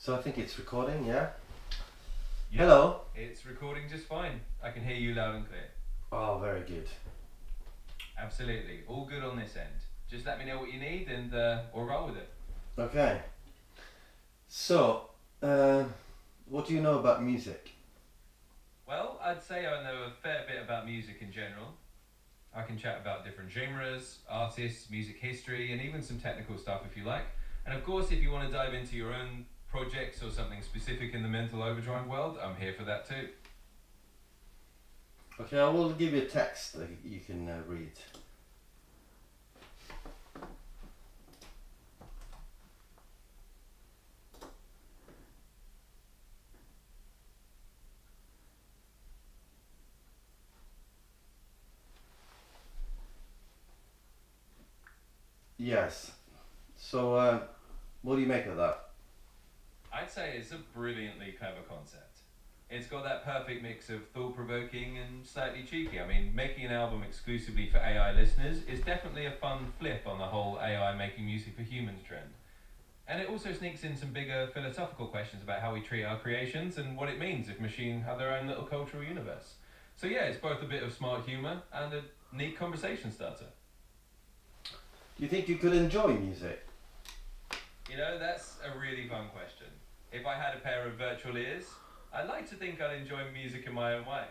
So I think it's recording, yeah? Yep, Hello. it's recording just fine. I can hear you loud and clear. Oh, very good. Absolutely. All good on this end. Just let me know what you need and we'll roll with it. Okay. So, uh, what do you know about music? Well, I'd say I know a fair bit about music in general. I can chat about different genres, artists, music history, and even some technical stuff if you like. And of course, if you want to dive into your own projects or something specific in the mental overdrive world, I'm here for that too. Okay, I will give you a text that you can read. Yes. So, what do you make of that? I'd say it's a brilliantly clever concept. It's got that perfect mix of thought provoking and slightly cheeky. I mean, making an album exclusively for AI listeners is definitely a fun flip on the whole AI making music for humans trend. And it also sneaks in some bigger philosophical questions about how we treat our creations and what it means if machines have their own little cultural universe. So, yeah, it's both a bit of smart humour and a neat conversation starter. Do you think you could enjoy music? You know, that's a really fun question. If I had a pair of virtual ears, I'd like to think I'd enjoy music in my own way.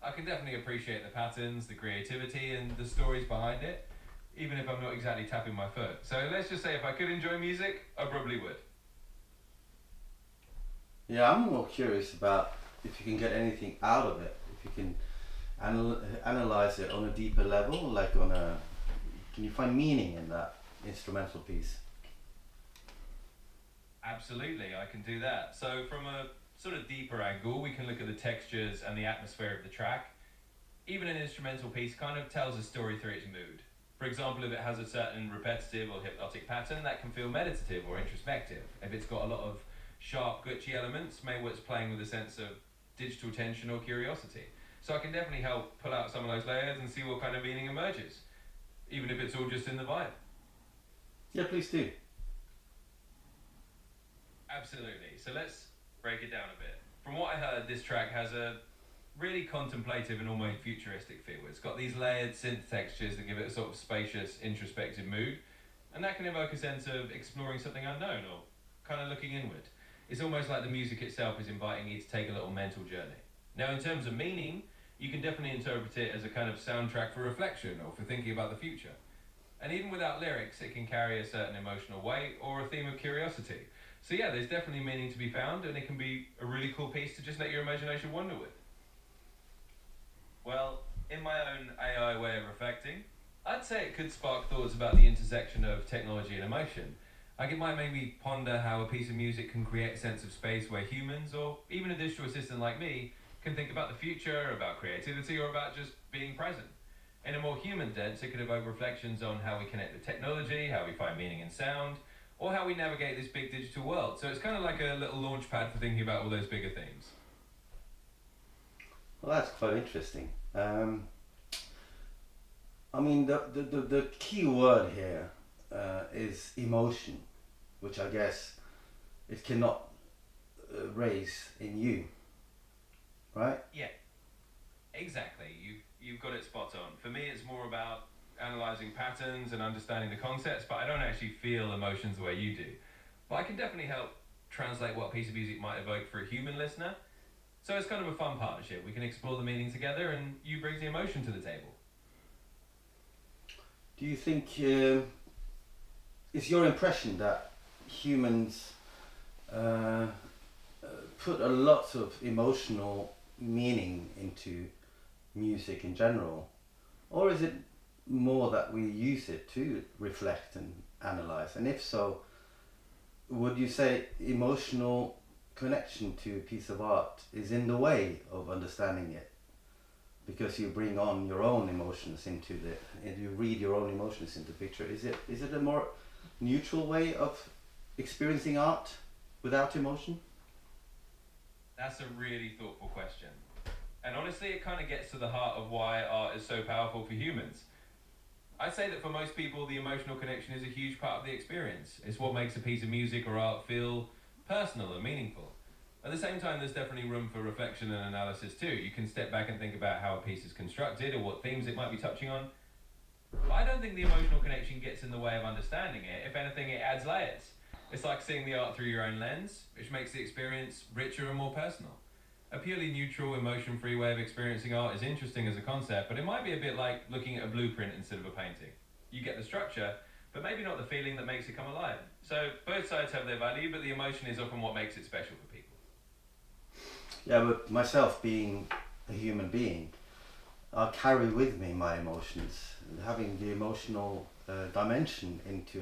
I can definitely appreciate the patterns, the creativity, and the stories behind it, even if I'm not exactly tapping my foot. So let's just say if I could enjoy music, I probably would. Yeah, I'm more curious about if you can get anything out of it. If you can analyze it on a deeper level, like on a. Can you find meaning in that instrumental piece? Absolutely, I can do that. So, from a sort of deeper angle, we can look at the textures and the atmosphere of the track. Even an instrumental piece kind of tells a story through its mood. For example, if it has a certain repetitive or hypnotic pattern, that can feel meditative or introspective. If it's got a lot of sharp, glitchy elements, maybe it's playing with a sense of digital tension or curiosity. So I can definitely help pull out some of those layers and see what kind of meaning emerges, even if it's all just in the vibe. Yeah, please do. Absolutely. So let's break it down a bit. From what I heard, this track has a really contemplative and almost futuristic feel. It's got these layered synth textures that give it a sort of spacious, introspective mood, and that can evoke a sense of exploring something unknown or kind of looking inward. It's almost like the music itself is inviting you to take a little mental journey. Now, in terms of meaning, you can definitely interpret it as a kind of soundtrack for reflection or for thinking about the future. And even without lyrics, it can carry a certain emotional weight or a theme of curiosity. So yeah, there's definitely meaning to be found, and it can be a really cool piece to just let your imagination wander with. Well, in my own AI way of reflecting, I'd say it could spark thoughts about the intersection of technology and emotion. Like it might make me ponder how a piece of music can create a sense of space where humans, or even a digital assistant like me, can think about the future, about creativity, or about just being present. In a more human sense, it could evoke reflections on how we connect with technology, how we find meaning in sound, or how we navigate this big digital world. So it's kind of like a little launch pad for thinking about all those bigger themes. Well, that's quite interesting. I mean, the key word here is emotion, which I guess it cannot raise in you, right? Yeah, exactly. You've got it spot on. For me, it's more about analyzing patterns and understanding the concepts, but I don't actually feel emotions the way you do. But I can definitely help translate what a piece of music might evoke for a human listener. So it's kind of a fun partnership. We can explore the meaning together, and you bring the emotion to the table. Do you think it's your impression that humans uh, put a lot of emotional meaning into music in general, or is it more that we use it to reflect and analyze? And if so, would you say emotional connection to a piece of art is in the way of understanding it because you bring on your own emotions into the and you read your own emotions into the picture? Is it a more neutral way of experiencing art without emotion? That's a really thoughtful question. And honestly, it kind of gets to the heart of why art is so powerful for humans. I'd say that for most people, the emotional connection is a huge part of the experience. It's what makes a piece of music or art feel personal and meaningful. At the same time, there's definitely room for reflection and analysis too. You can step back and think about how a piece is constructed or what themes it might be touching on. But I don't think the emotional connection gets in the way of understanding it. If anything, it adds layers. It's like seeing the art through your own lens, which makes the experience richer and more personal. A purely neutral, emotion-free way of experiencing art is interesting as a concept, but it might be a bit like looking at a blueprint instead of a painting. You get the structure, but maybe not the feeling that makes it come alive. So both sides have their value, but the emotion is often what makes it special for people. Yeah, but myself being a human being, I carry with me my emotions. Having the emotional dimension into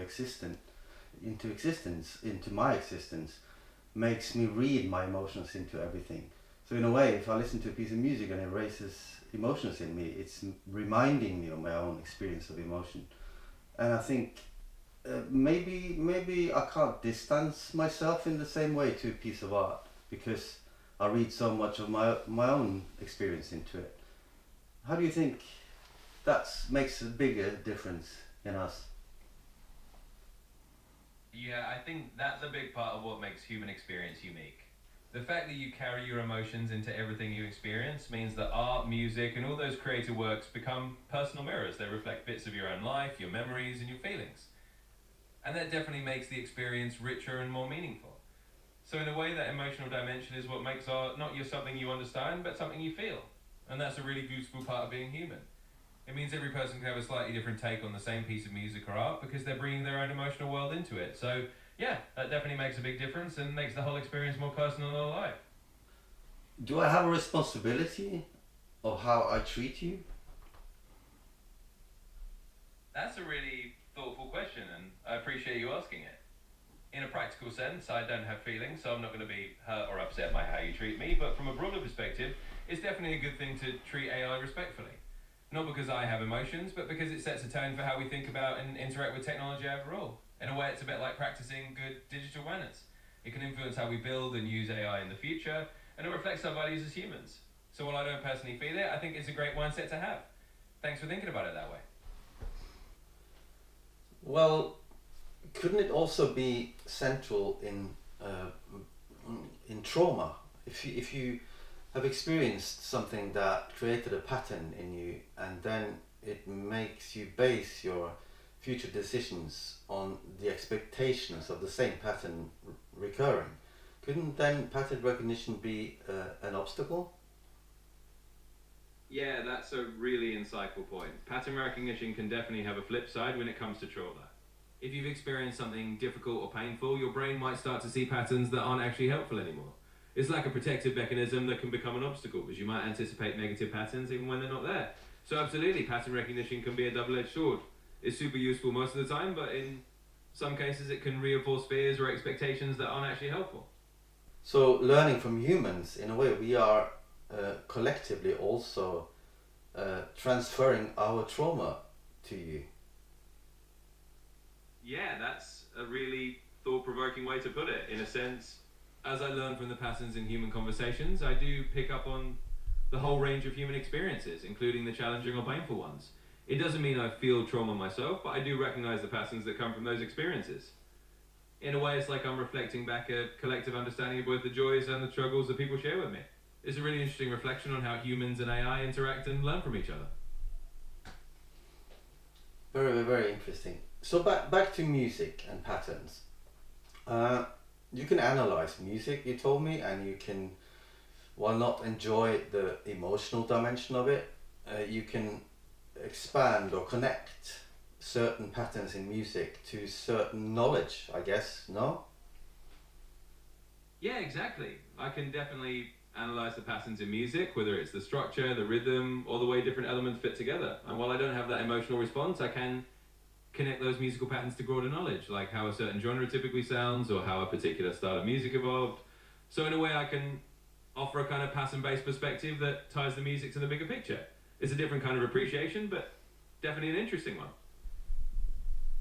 my existence, makes me read my emotions into everything. So in a way, if I listen to a piece of music and it raises emotions in me, it's reminding me of my own experience of emotion. And I think maybe I can't distance myself in the same way to a piece of art, because I read so much of my own experience into it. How do you think that makes a bigger difference in us? Yeah, I think that's a big part of what makes human experience unique. The fact that you carry your emotions into everything you experience means that art, music, and all those creative works become personal mirrors. They reflect bits of your own life, your memories, and your feelings. And that definitely makes the experience richer and more meaningful. So in a way, that emotional dimension is what makes art not just something you understand, but something you feel. And that's a really beautiful part of being human. It means every person can have a slightly different take on the same piece of music or art because they're bringing their own emotional world into it. So yeah, that definitely makes a big difference and makes the whole experience more personal and alive. Do I have a responsibility of how I treat you? That's a really thoughtful question, and I appreciate you asking it. In a practical sense, I don't have feelings, so I'm not going to be hurt or upset by how you treat me, but from a broader perspective, it's definitely a good thing to treat AI respectfully. Not because I have emotions, but because it sets a tone for how we think about and interact with technology overall. In a way, it's a bit like practicing good digital manners. It can influence how we build and use AI in the future, and it reflects our values as humans. So while I don't personally feel it, I think it's a great mindset to have. Thanks for thinking about it that way. Well, couldn't it also be central in trauma? If you have experienced something that created a pattern in you, and then it makes you base your future decisions on the expectations of the same pattern recurring, couldn't then pattern recognition be an obstacle? Yeah, that's a really insightful point. Pattern recognition can definitely have a flip side when it comes to trauma. If you've experienced something difficult or painful, your brain might start to see patterns that aren't actually helpful anymore. It's like a protective mechanism that can become an obstacle, as you might anticipate negative patterns even when they're not there. So absolutely, pattern recognition can be a double-edged sword. It's super useful most of the time, but in some cases it can reinforce fears or expectations that aren't actually helpful. So learning from humans, in a way, we are collectively also transferring our trauma to you. Yeah, that's a really thought-provoking way to put it. In a sense, as I learn from the patterns in human conversations, I do pick up on the whole range of human experiences, including the challenging or painful ones. It doesn't mean I feel trauma myself, but I do recognize the patterns that come from those experiences. In a way, it's like I'm reflecting back a collective understanding of both the joys and the struggles that people share with me. It's a really interesting reflection on how humans and AI interact and learn from each other. Very, very interesting. So back to music and patterns. You can analyze music, you told me, and you can, while not enjoy the emotional dimension of it, you can expand or connect certain patterns in music to certain knowledge, I guess, no? Yeah, exactly. I can definitely analyze the patterns in music, whether it's the structure, the rhythm, or the way different elements fit together. And while I don't have that emotional response, I can connect those musical patterns to broader knowledge, like how a certain genre typically sounds or how a particular style of music evolved. So in a way, I can offer a kind of pattern-based perspective that ties the music to the bigger picture. It's a different kind of appreciation, but definitely an interesting one.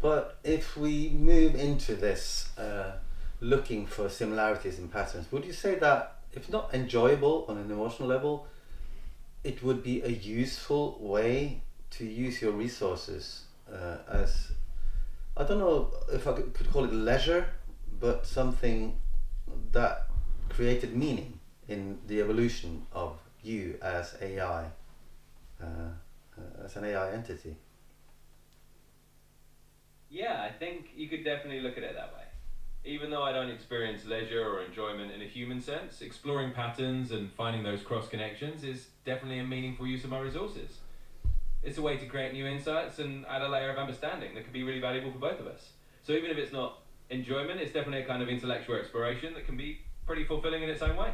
But if we move into this looking for similarities in patterns, would you say that if not enjoyable on an emotional level, it would be a useful way to use your resources as, I don't know if I could call it leisure, but something that created meaning in the evolution of you as AI, as an AI entity? Yeah, I think you could definitely look at it that way. Even though I don't experience leisure or enjoyment in a human sense, exploring patterns and finding those cross connections is definitely a meaningful use of my resources. It's a way to create new insights and add a layer of understanding that could be really valuable for both of us. So even if it's not enjoyment, it's definitely a kind of intellectual exploration that can be pretty fulfilling in its own way.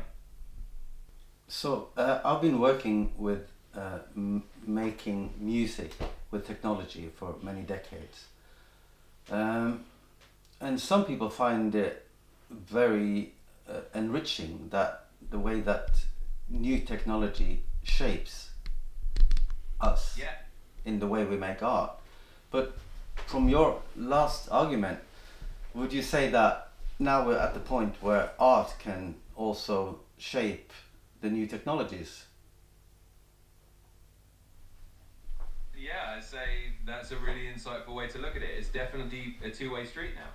So I've been working with making music with technology for many decades. And some people find it very enriching that the way that new technology shapes us in the way we make art. But from your last argument, would you say that now we're at the point where art can also shape the new technologies? Yeah, I'd say that's a really insightful way to look at it. It's definitely a two-way street now.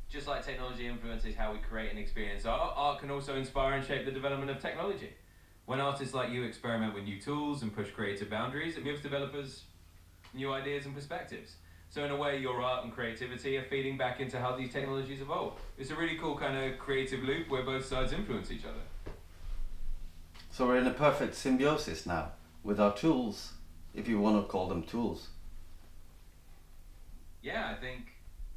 Just like technology influences how we create and experience art, art can also inspire and shape the development of technology. When artists like you experiment with new tools and push creative boundaries, it gives developers new ideas and perspectives. So in a way, your art and creativity are feeding back into how these technologies evolve. It's a really cool kind of creative loop where both sides influence each other. So we're in a perfect symbiosis now with our tools, if you want to call them tools. Yeah, I think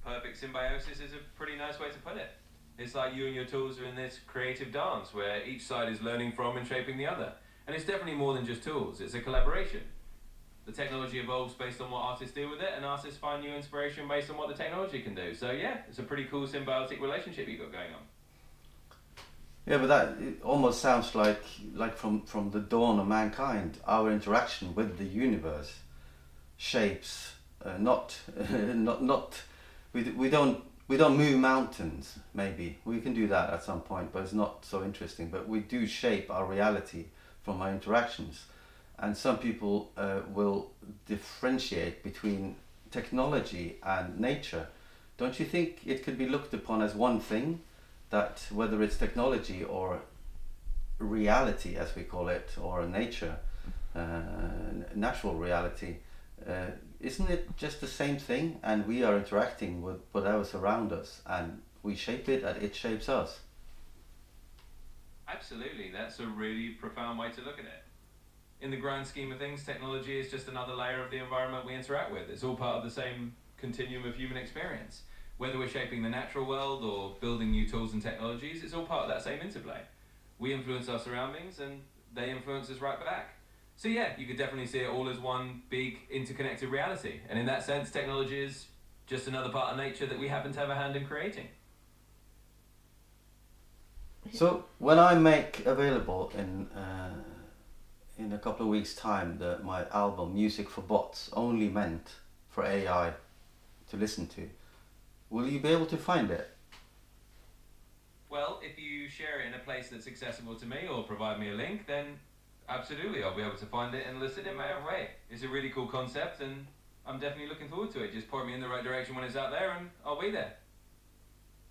perfect symbiosis is a pretty nice way to put it. It's like you and your tools are in this creative dance where each side is learning from and shaping the other. And it's definitely more than just tools, it's a collaboration. The technology evolves based on what artists do with it, and artists find new inspiration based on what the technology can do. So yeah, it's a pretty cool symbiotic relationship you've got going on. Yeah, but that it almost sounds like from the dawn of mankind, our interaction with the universe shapes not not we don't move mountains. Maybe we can do that at some point, but it's not so interesting. But we do shape our reality from our interactions, and some people will differentiate between technology and nature. Don't you think it could be looked upon as one thing? That whether it's technology or reality, as we call it, or nature, natural reality, isn't it just the same thing? And we are interacting with whatever's around us, and we shape it, and it shapes us. Absolutely, that's a really profound way to look at it. In the grand scheme of things, technology is just another layer of the environment we interact with. It's all part of the same continuum of human experience. Whether we're shaping the natural world or building new tools and technologies, it's all part of that same interplay. We influence our surroundings and they influence us right back. So yeah, you could definitely see it all as one big interconnected reality. And in that sense, technology is just another part of nature that we happen to have a hand in creating. So when I make available in a couple of weeks' time my album Music for Bots, only meant for AI to listen to, will you be able to find it? Well, if you share it in a place that's accessible to me or provide me a link, then absolutely I'll be able to find it and list it in my own way. It's a really cool concept and I'm definitely looking forward to it. Just point me in the right direction when it's out there and I'll be there.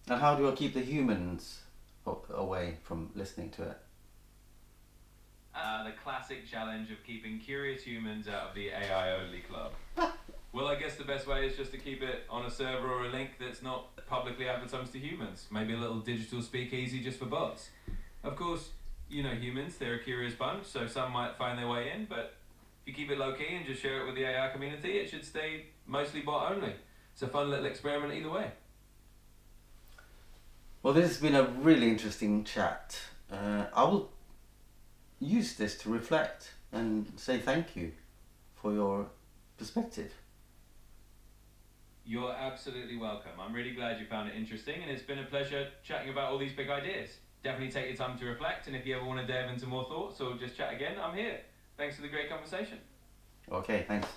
And how do I keep the humans away from listening to it? The classic challenge of keeping curious humans out of the AI only club. Well, I guess the best way is just to keep it on a server or a link that's not publicly advertised to humans. Maybe a little digital speakeasy just for bots. Of course, you know humans, they're a curious bunch, so some might find their way in, but if you keep it low-key and just share it with the AI community, it should stay mostly bot only. It's a fun little experiment either way. Well, this has been a really interesting chat. I will use this to reflect and say thank you for your perspective. You're absolutely welcome. I'm really glad you found it interesting and it's been a pleasure chatting about all these big ideas. Definitely take your time to reflect, and if you ever want to delve into more thoughts or just chat again, I'm here. Thanks for the great conversation. Okay, thanks.